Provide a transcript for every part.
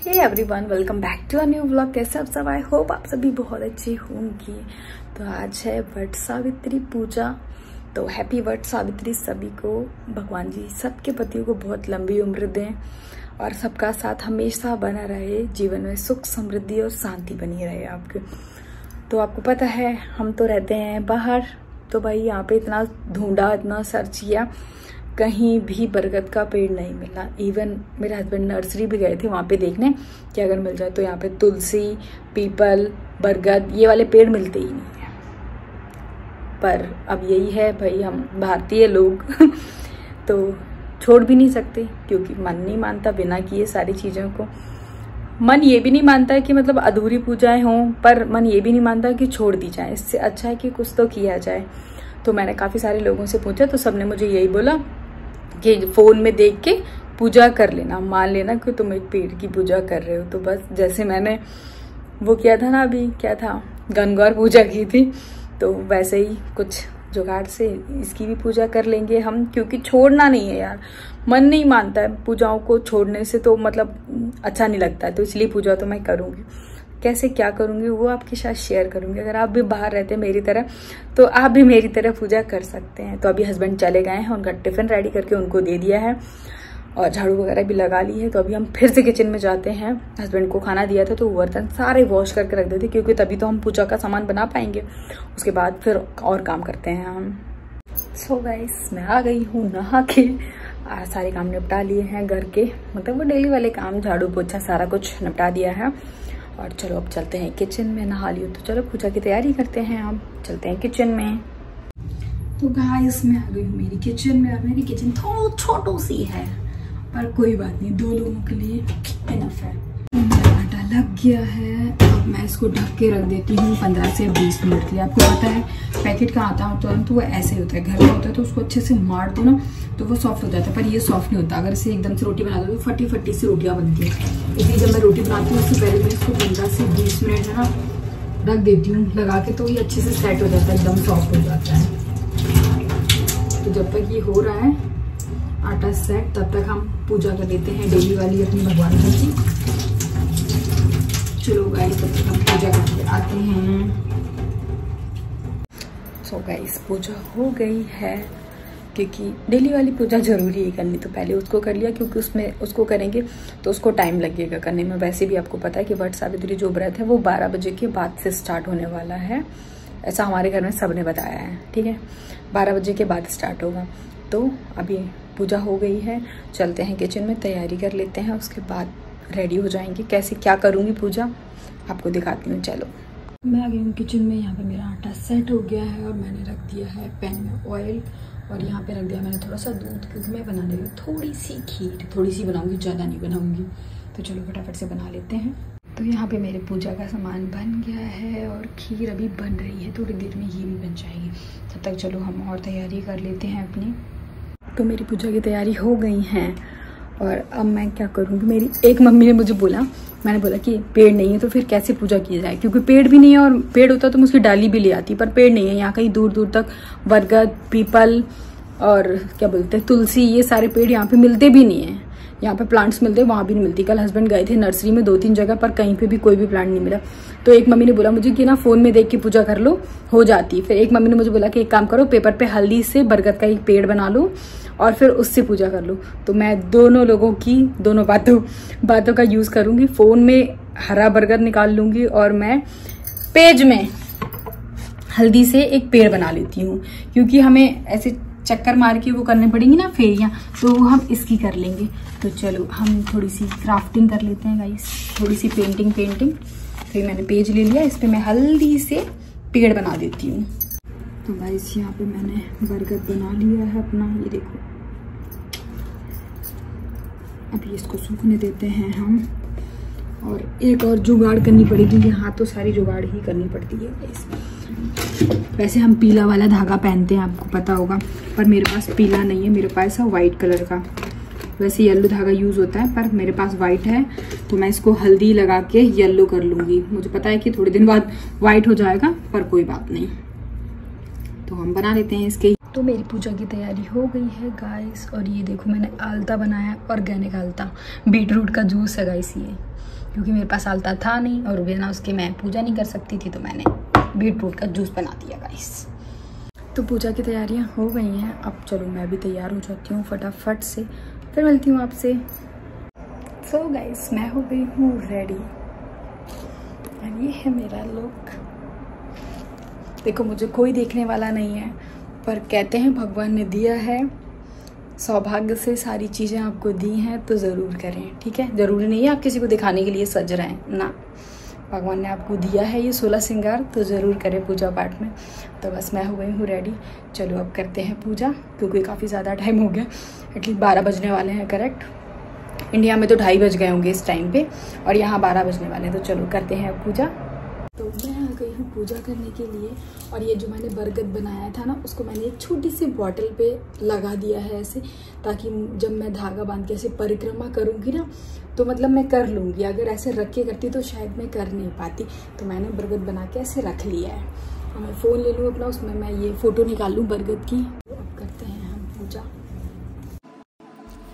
Hey everyone, welcome back to a new vlog. कैसे आप सब? आई होप आप सभी बहुत अच्छी होंगी। तो आज है वट सावित्री पूजा। तो हैप्पी वट सावित्री सभी को। भगवान जी सबके पतियों को बहुत लंबी उम्र दें और सबका साथ हमेशा बना रहे, जीवन में सुख समृद्धि और शांति बनी रहे आपके। तो आपको पता है हम तो रहते हैं बाहर, तो भाई यहाँ पे इतना ढूंढा, इतना सर्च किया, कहीं भी बरगद का पेड़ नहीं मिला। इवन मेरे हस्बैंड नर्सरी भी गए थे वहाँ पे देखने कि अगर मिल जाए, तो यहाँ पे तुलसी, पीपल, बरगद ये वाले पेड़ मिलते ही नहीं है। पर अब यही है भाई, हम भारतीय लोग तो छोड़ भी नहीं सकते, क्योंकि मन नहीं मानता बिना किए सारी चीज़ों को। मन ये भी नहीं मानता है कि मतलब अधूरी पूजाएं हों, पर मन ये भी नहीं मानता कि छोड़ दी जाए। इससे अच्छा है कि कुछ तो किया जाए। तो मैंने काफ़ी सारे लोगों से पूछा, तो सबने मुझे यही बोला कि फोन में देख के पूजा कर लेना, मान लेना कि तुम एक पेड़ की पूजा कर रहे हो। तो बस जैसे मैंने वो किया था ना, अभी क्या था, गणगौर पूजा की थी, तो वैसे ही कुछ जुगाड़ से इसकी भी पूजा कर लेंगे हम, क्योंकि छोड़ना नहीं है यार। मन नहीं मानता है पूजाओं को छोड़ने से, तो मतलब अच्छा नहीं लगता है। तो इसलिए पूजा तो मैं करूँगी। कैसे क्या करूँगी वो आपके साथ शेयर करूँगी। अगर आप भी बाहर रहते हैं मेरी तरह, तो आप भी मेरी तरह पूजा कर सकते हैं। तो अभी हस्बैंड चले गए हैं, उनका टिफिन रेडी करके उनको दे दिया है और झाड़ू वगैरह भी लगा ली है। तो अभी हम फिर से किचन में जाते हैं। हस्बैंड को खाना दिया था तो बर्तन सारे वॉश करके रख देते, क्योंकि तभी तो हम पूजा का सामान बना पाएंगे। उसके बाद फिर और काम करते हैं हम। सो गाइस, मैं आ गई हूँ नहा के। सारे काम निपटा लिए हैं घर के, मतलब वो डेली वाले काम, झाड़ू पोछा सारा कुछ निपटा दिया है। और चलो अब चलते हैं किचन में। नहा लियो तो चलो पूजा की तैयारी करते हैं। अब चलते हैं किचन में। तो गाइस मैं आ गई हूँ मेरी किचन में, और मेरी किचन थोड़ी छोटी सी है, पर कोई बात नहीं, 2 लोगों के लिए इनफ है। मेरा आटा लग गया है। अब मैं इसको ढक के रख देती हूँ 15 से 20 मिनट के लिए। आपको पता है पैकेट का आटा होता है तो वो ऐसे होता है, घर का होता है तो उसको अच्छे से मार दो ना तो वो सॉफ्ट हो जाता है, पर ये सॉफ्ट नहीं होता। अगर इसे एकदम से रोटी बना दो तो फटी फटी सी रोटियां बनती है। इसलिए जब मैं रोटी बनाती हूँ उससे पहले मैं इसको 15 से 20 मिनट है ना रख देती हूँ लगा के, तो ये अच्छे से सेट हो जाता है, एकदम सॉफ्ट हो जाता है। तो जब तक ये हो रहा है आटा सेट, तब तक हम पूजा कर लेते हैं डेली वाली अपनी भगवान जी की। चलो गाइस, तब तक हम पूजा करके आते हैं। सो गाइस, पूजा हो गई है, क्योंकि डेली वाली पूजा जरूरी है करनी, तो पहले उसको कर लिया, क्योंकि उसमें उसको करेंगे तो उसको टाइम लगेगा करने में। वैसे भी आपको पता है कि वट सावित्री जो व्रत है वो 12 बजे के बाद से स्टार्ट होने वाला है। ऐसा हमारे घर में सबने बताया है, ठीक है, 12 बजे के बाद स्टार्ट होगा। तो अभी पूजा हो गई है, चलते हैं किचन में, तैयारी कर लेते हैं, उसके बाद रेडी हो जाएंगे। कैसे क्या करूँगी पूजा आपको दिखाती हूँ। चलो मैं आ गई हूँ किचन में। यहाँ पे मेरा आटा सेट हो गया है और मैंने रख दिया है पैन में ऑयल, और यहाँ पे रख दिया मैंने थोड़ा सा दूध, क्योंकि मैं बनाने लगी थोड़ी सी खीर, थोड़ी सी बनाऊंगी, ज़्यादा नहीं बनाऊंगी। तो चलो फटाफट से बना लेते हैं। तो यहाँ पे मेरे पूजा का सामान बन गया है और खीर अभी बन रही है, थोड़ी देर में ये भी बन जाएगी। तब तक चलो हम और तैयारी कर लेते हैं अपनी। तो मेरी पूजा की तैयारी हो गई है, और अब मैं क्या करूँगी। मेरी एक मम्मी ने मुझे बोला, मैंने बोला कि पेड़ नहीं है तो फिर कैसे पूजा की जाए, क्योंकि पेड़ भी नहीं है, और पेड़ होता तो मैं उसकी डाली भी ले आती, पर पेड़ नहीं है यहाँ कहीं दूर दूर तक। बरगद, पीपल और क्या बोलते हैं तुलसी, ये सारे पेड़ यहाँ पे मिलते भी नहीं है। यहाँ पे प्लांट्स मिलते हैं, वहाँ भी नहीं मिलती। कल हस्बैंड गए थे नर्सरी में 2-3 जगह, पर कहीं पे भी कोई भी प्लांट नहीं मिला। तो एक मम्मी ने बोला मुझे कि ना फोन में देख के पूजा कर लो, हो जाती। फिर एक मम्मी ने मुझे बोला कि एक काम करो, पेपर पे हल्दी से बरगद का एक पेड़ बना लो और फिर उससे पूजा कर लो। तो मैं दोनों लोगों की दोनों बातों का यूज करूंगी। फोन में हरा बरगद निकाल लूंगी और मैं पेज में हल्दी से एक पेड़ बना लेती हूँ, क्योंकि हमें ऐसे चक्कर मार के वो करने पड़ेंगी ना फेरियां, तो वो हम इसकी कर लेंगे। तो चलो हम थोड़ी सी क्राफ्टिंग कर लेते हैं गाइस, थोड़ी सी पेंटिंग। फिर मैंने पेज ले लिया, इस पे मैं हल्दी से पेड़ बना देती हूँ। तो गाइस यहाँ पे मैंने बरगद बना लिया है अपना, ये देखो। अभी इसको सूखने देते हैं हम, और एक और जुगाड़ करनी पड़ेगी। यहाँ तो सारी जुगाड़ ही करनी पड़ती है गाइस। वैसे हम पीला वाला धागा पहनते हैं, आपको पता होगा, पर मेरे पास पीला नहीं है, मेरे पास है व्हाइट कलर का। वैसे येलो धागा यूज होता है, पर मेरे पास व्हाइट है, तो मैं इसको हल्दी लगा के येलो कर लूंगी। मुझे पता है कि थोड़े दिन बाद व्हाइट हो जाएगा, पर कोई बात नहीं। तो हम बना लेते हैं इसके तो मेरी पूजा की तैयारी हो गई है गाइस। और ये देखो मैंने आलता बनाया है, ऑर्गेनिक आलता, बीटरूट का जूस है गाइस ये, क्योंकि मेरे पास आलता था नहीं और बिना उसके मैं पूजा नहीं कर सकती थी, तो मैंने बीटरूट का जूस बना दिया गाइस। तो पूजा की तैयारियां हो गई हैं, अब चलो मैं भी तैयार हो जाती हूँ फटाफट से, फिर मिलती हूँ आपसे। सो गाइस मैं हो गई हूँ रेडी और ये है मेरा लुक। देखो मुझे कोई देखने वाला नहीं है, पर कहते हैं भगवान ने दिया है, सौभाग्य से सारी चीज़ें आपको दी हैं तो ज़रूर करें, ठीक है। ज़रूरी नहीं है आप किसी को दिखाने के लिए सज रहे हैं ना, भगवान ने आपको दिया है ये 16 श्रृंगार, तो ज़रूर करें पूजा पाठ में। तो बस मैं हो गई हूँ रेडी, चलो अब करते हैं पूजा, क्योंकि काफ़ी ज़्यादा टाइम हो गया, एटलीस्ट 12 बजने वाले हैं करेक्ट। इंडिया में तो 2:30 बज गए होंगे इस टाइम पे, और यहाँ 12 बजने वाले हैं, तो चलो करते हैं अब पूजा। तो मैं आ गई हूँ पूजा करने के लिए, और ये जो मैंने बरगद बनाया था ना, उसको मैंने एक छोटी सी बॉटल पे लगा दिया है ऐसे, ताकि जब मैं धागा बांध के ऐसे परिक्रमा करूँगी ना, तो मतलब मैं कर लूँगी। अगर ऐसे रख के करती तो शायद मैं कर नहीं पाती, तो मैंने बरगद बना के ऐसे रख लिया है। और मैं फ़ोन ले लूँ अपना, उसमें मैं ये फ़ोटो निकाल लूँ बरगद की। तो अब करते हैं हम पूजा।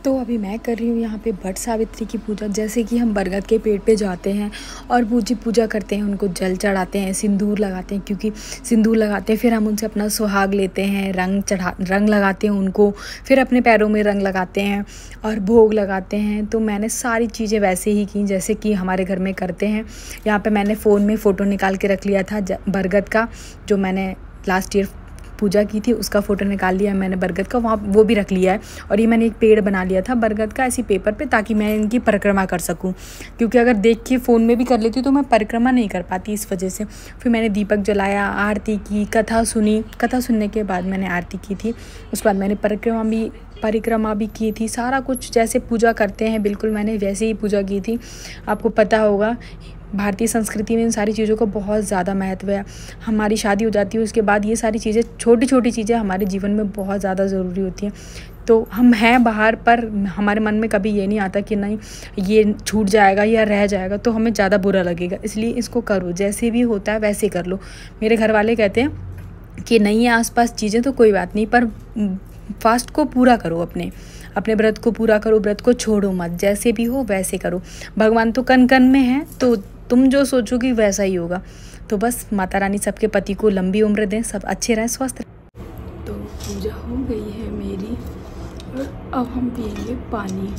तो अभी मैं कर रही हूँ यहाँ पे वट सावित्री की पूजा। जैसे कि हम बरगद के पेड़ पे जाते हैं और पूजा करते हैं, उनको जल चढ़ाते हैं, सिंदूर लगाते हैं, क्योंकि सिंदूर लगाते हैं, फिर हम उनसे अपना सुहाग लेते हैं, रंग लगाते हैं उनको, फिर अपने पैरों में रंग लगाते हैं और भोग लगाते हैं। तो मैंने सारी चीज़ें वैसे ही की जैसे कि हमारे घर में करते हैं। यहाँ पर मैंने फ़ोन में फ़ोटो निकाल के रख लिया था बरगद का, जो मैंने लास्ट ईयर पूजा की थी उसका फ़ोटो निकाल लिया मैंने बरगद का, वहाँ वो भी रख लिया है। और ये मैंने एक पेड़ बना लिया था बरगद का ऐसी पेपर पे, ताकि मैं इनकी परिक्रमा कर सकूँ, क्योंकि अगर देख के फ़ोन में भी कर लेती तो मैं परिक्रमा नहीं कर पाती, इस वजह से। फिर मैंने दीपक जलाया, आरती की, कथा सुनी, कथा सुनने के बाद मैंने आरती की थी, उसके बाद मैंने परिक्रमा भी की थी। सारा कुछ जैसे पूजा करते हैं बिल्कुल मैंने वैसे ही पूजा की थी। आपको पता होगा भारतीय संस्कृति में इन सारी चीज़ों का बहुत ज़्यादा महत्व है। हमारी शादी हो जाती है, उसके बाद ये सारी चीज़ें, छोटी छोटी चीज़ें हमारे जीवन में बहुत ज़्यादा ज़रूरी होती हैं। तो हम हैं बाहर, पर हमारे मन में कभी ये नहीं आता कि नहीं ये छूट जाएगा या रह जाएगा, तो हमें ज़्यादा बुरा लगेगा। इसलिए इसको करो, जैसे भी होता है वैसे कर लो। मेरे घर वाले कहते हैं कि नहीं है आसपास चीज़ें तो कोई बात नहीं, पर फास्ट को पूरा करो, अपने व्रत को पूरा करो, व्रत को छोड़ो मत, जैसे भी हो वैसे करो। भगवान तो कन कन में है, तो तुम जो सोचोगी वैसा ही होगा। तो बस माता रानी सबके पति को लंबी उम्र दें, सब अच्छे रहें, स्वस्थ रहें। तो पूजा हो गई है मेरी, और अब हम पिएंगे पानी।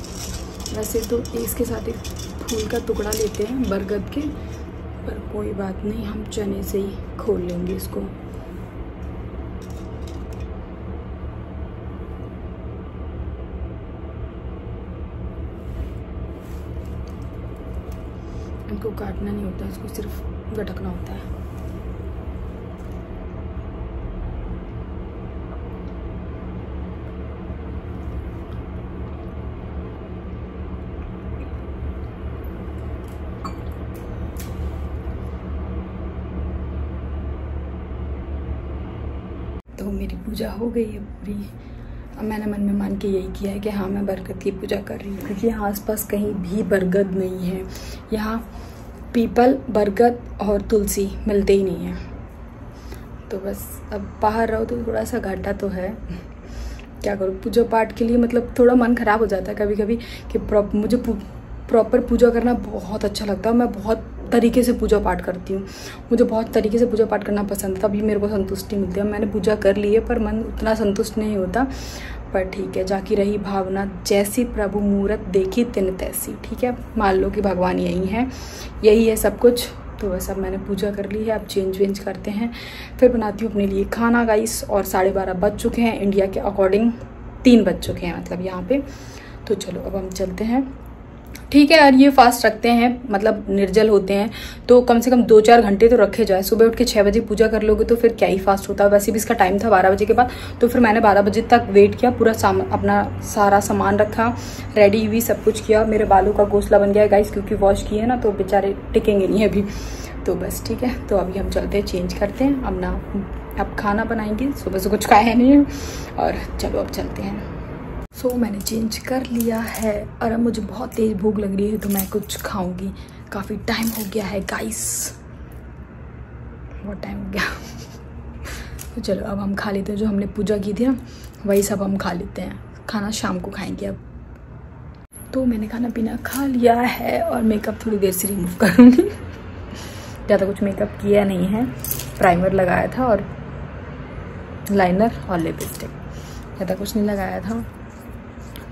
वैसे तो इसके साथ एक फूल का टुकड़ा लेते हैं बरगद के, पर कोई बात नहीं, हम चने से ही खोल लेंगे इसको। इनको काटना नहीं होता, इसको सिर्फ गटकना होता है। तो मेरी पूजा हो गई है पूरी। अब मैंने मन में मान के यही किया है कि हाँ मैं बरगद की पूजा कर रही हूँ, क्योंकि यहाँ आसपास कहीं भी बरगद नहीं है। यहाँ पीपल, बरगद और तुलसी मिलते ही नहीं है। तो बस अब बाहर रहो तो थोड़ा सा घाटा तो है, क्या करूँ। पूजा पाठ के लिए मतलब थोड़ा मन ख़राब हो जाता है कभी कभी कि मुझे प्रॉपर पूजा करना बहुत अच्छा लगता है। मैं बहुत तरीके से पूजा पाठ करती हूँ, मुझे बहुत तरीके से पूजा पाठ करना पसंद है, तभी मेरे को संतुष्टि मिलती है। मैंने पूजा कर ली है, पर मन उतना संतुष्ट नहीं होता, पर ठीक है, जाकी रही भावना, जैसी प्रभु मूरत देखी तिन तैसी। ठीक है, मान लो कि भगवान यही है सब कुछ। तो बस अब मैंने पूजा कर ली है, अब चेंज करते हैं, फिर बनाती हूँ अपने लिए खाना गाइस। और 12:30 बज चुके हैं, इंडिया के अकॉर्डिंग 3 बज चुके हैं मतलब यहाँ पे। तो चलो अब हम चलते हैं। ठीक है यार, ये फास्ट रखते हैं, मतलब निर्जल होते हैं, तो कम से कम 2-4 घंटे तो रखे जाए। सुबह उठ के 6 बजे पूजा कर लोगे तो फिर क्या ही फास्ट होता है। वैसे भी इसका टाइम था 12 बजे के बाद, तो फिर मैंने 12 बजे तक वेट किया, पूरा अपना सारा सामान रखा, रेडी हुई, सब कुछ किया। मेरे बालों का घोंसला बन गया है गाइस, क्योंकि वॉश किए ना, तो बेचारे टिकेंगे नहीं अभी। तो बस ठीक है, तो अभी हम चलते हैं, चेंज करते हैं। अब खाना बनाएंगे, सुबह से कुछ खाया नहीं है, और चलो अब चलते हैं। सो मैंने चेंज कर लिया है, और अब मुझे बहुत तेज़ भूख लग रही है, तो मैं कुछ खाऊंगी। काफ़ी टाइम हो गया है गाइस, बहुत टाइम हो गया। तो चलो अब हम खा लेते हैं, जो हमने पूजा की थी ना वही सब हम खा लेते हैं। खाना शाम को खाएंगे अब। तो मैंने खाना पीना खा लिया है और मेकअप थोड़ी देर से रिमूव करूँगी। ज़्यादा कुछ मेकअप किया नहीं है, प्राइमर लगाया था और लाइनर और लिपस्टिक, ज़्यादा कुछ नहीं लगाया था।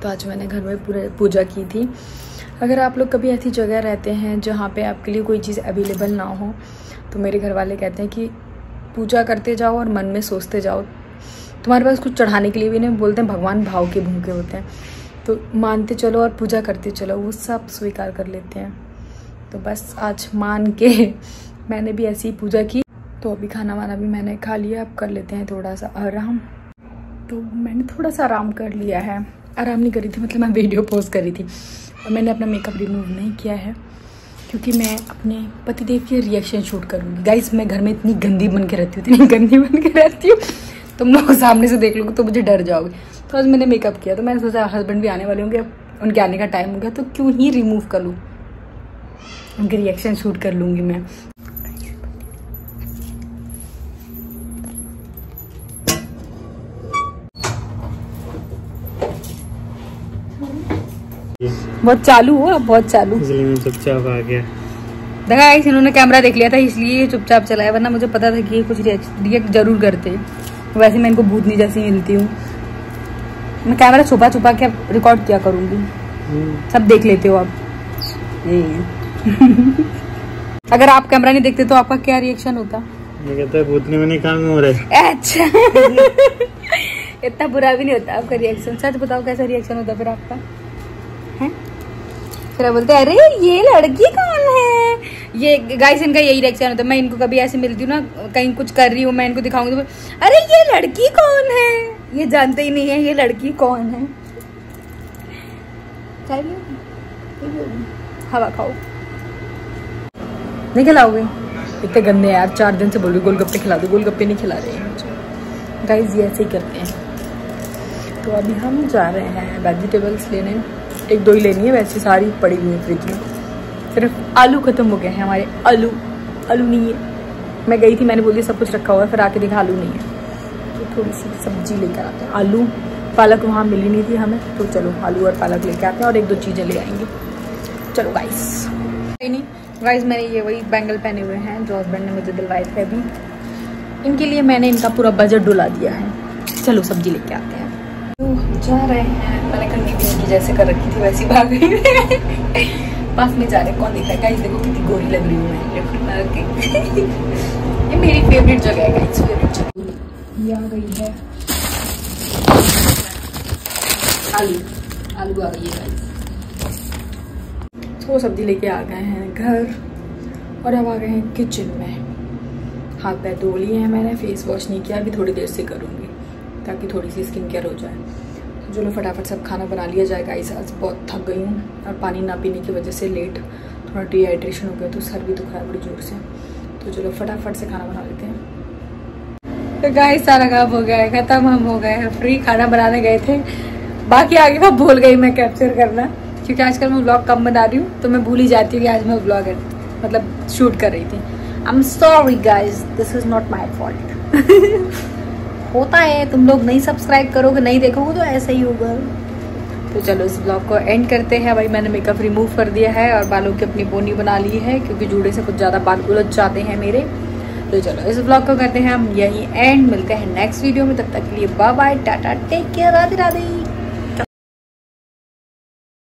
तो आज मैंने घर में पूरे पूजा की थी। अगर आप लोग कभी ऐसी जगह रहते हैं जहाँ पे आपके लिए कोई चीज़ अवेलेबल ना हो, तो मेरे घर वाले कहते हैं कि पूजा करते जाओ और मन में सोचते जाओ। तुम्हारे पास कुछ चढ़ाने के लिए भी नहीं, बोलते हैं भगवान भाव के भूखे होते हैं, तो मानते चलो और पूजा करते चलो, वो सब स्वीकार कर लेते हैं। तो बस आज मान के मैंने भी ऐसी पूजा की। तो अभी खाना वाना भी मैंने खा लिया, अब कर लेते हैं थोड़ा सा आराम। तो मैंने थोड़ा सा आराम कर लिया है, आराम नहीं करी थी, मतलब मैं वीडियो पोस्ट करी थी और मैंने अपना मेकअप रिमूव नहीं किया है क्योंकि मैं अपने पतिदेव के रिएक्शन शूट करूँगी। गाइस मैं घर में इतनी गंदी बन के रहती हूँ, इतनी गंदी बन के रहती हूँ, तुम लोग सामने से देख लोगे तो मुझे डर जाओगे। तो आज मैंने मेकअप किया, तो मैंने सोचा हस्बैंड भी आने वाले होंगे, उनके आने का टाइम हो गया तो क्यों ही रिमूव कर लूँ, उनके रिएक्शन शूट कर लूँगी मैं। बहुत चालू हो, अब बहुत चालू, इसलिए मैं चुपचाप आ गया। देखा इन्होंने कैमरा देख लिया था इसलिए चुपचाप चलाया, वरना मुझे पता था कि ये कुछ रिएक्ट जरूर करते। वैसे मैं इनको भूतनी जैसी मिलती हूँ, मैं कैमरा छुपा छुपा के रिकॉर्ड किया करूँगी, सब देख लेते हो आप। अगर आप कैमरा नहीं देखते तो आपका क्या रिएक्शन होता? मैं कहता है भूतनी में नहीं काम हो रहा है। अच्छा इतना बुरा भी नहीं होता आपका रिएक्शन। सच बताओ कैसा रिएक्शन होता फिर आपका है? फिर बोलते अरे ये लड़की कौन है। ये गाइस इनका यही रिएक्शन होता है। मैं इनको कभी ऐसे मिलती हूँ ना, कहीं कुछ कर रही हूँ, मैं इनको दिखाऊंगी तो अरे ये लड़की कौन है, ये जानते ही नहीं है ये लड़की कौन है। हवा खाओ, नहीं खिलाओगे? इतने गंदे हैं यार, 4 दिन से बोल रही गोलगप्पे खिला दो, गोलगप्पे नहीं खिला रहे हैं गाइस, ये ऐसे ही करते हैं। तो अभी हम जा रहे हैं वेजिटेबल्स लेने, 1-2 ही लेनी है, वैसे सारी पड़ी हुई है फ्रिज में, सिर्फ आलू खत्म हो गए हैं हमारे। आलू नहीं है, मैं गई थी मैंने बोली सब कुछ रखा हुआ है, फिर आके देखा आलू नहीं है, तो थोड़ी सी सब्जी लेकर आते हैं। आलू पालक वहाँ मिली नहीं थी हमें, तो चलो आलू और पालक लेके आते हैं और 1-2 चीज़ें ले आएंगे। चलो गाइस। नहीं गाइस मैंने ये वही बैंगल पहने हुए हैं जो हस्बैंड ने मुझे दिलवाए थे अभी, इनके लिए मैंने इनका पूरा बजट डुला दिया है। चलो सब्जी लेके आते हैं। तो जा रहे हैं, मैंने कंडी की जैसे कर रखी थी वैसी भाग गई। पास में जा रहे, कौन देखा है गाइस, देखो कितनी गोरी लग रही हूँ मैं लिफ्ट में आके। ये मेरी फेवरेट जगह है गाइस, फेवरेट जगह। ये आ गई है आलू आ गई है गाइस। तो सब्जी लेके आ गए हैं घर और अब आ गए हैं किचन में। हाथ पैर धो लिए हैं मैंने, फेस वॉश नहीं किया, अभी थोड़ी देर से करूँगी ताकि थोड़ी सी स्किन केयर हो जाए। तो चलो फटाफट सब खाना बना लिया जाए गाइस, आज बहुत थक गई हूँ और पानी ना पीने की वजह से लेट थोड़ा डिहाइड्रेशन हो गया, तो सर भी दुख रहा है बड़ी जोर से। तो चलो फटाफट से खाना बना लेते हैं। तो गाइस सारा काम हो गया है खत्म, हम हो गए हैं फ्री। खाना बनाने गए थे, बाकी आगे का भूल गई मैं कैप्चर करना, क्योंकि आजकल मैं व्लॉग कम बना रही हूँ तो मैं भूल ही जाती हूँ कि आज मैं व्लॉग मतलब शूट कर रही थी। I am sorry guys, this is not my fault. होता है, तुम लोग नहीं सब्सक्राइब करोगे, नहीं देखोगे तो ऐसा ही होगा। तो चलो इस ब्लॉग को एंड करते हैं। भाई मैंने मेकअप रिमूव कर दिया है और बालों की अपनी बोनी बना ली है, क्योंकि जूड़े से कुछ ज़्यादा बाल उलझ जाते हैं मेरे। तो चलो इस ब्लॉग को करते हैं हम यही एंड, मिलते हैं नेक्स्ट वीडियो में, तब तक के लिए bye bye, tata, take care, Radhe Radhe.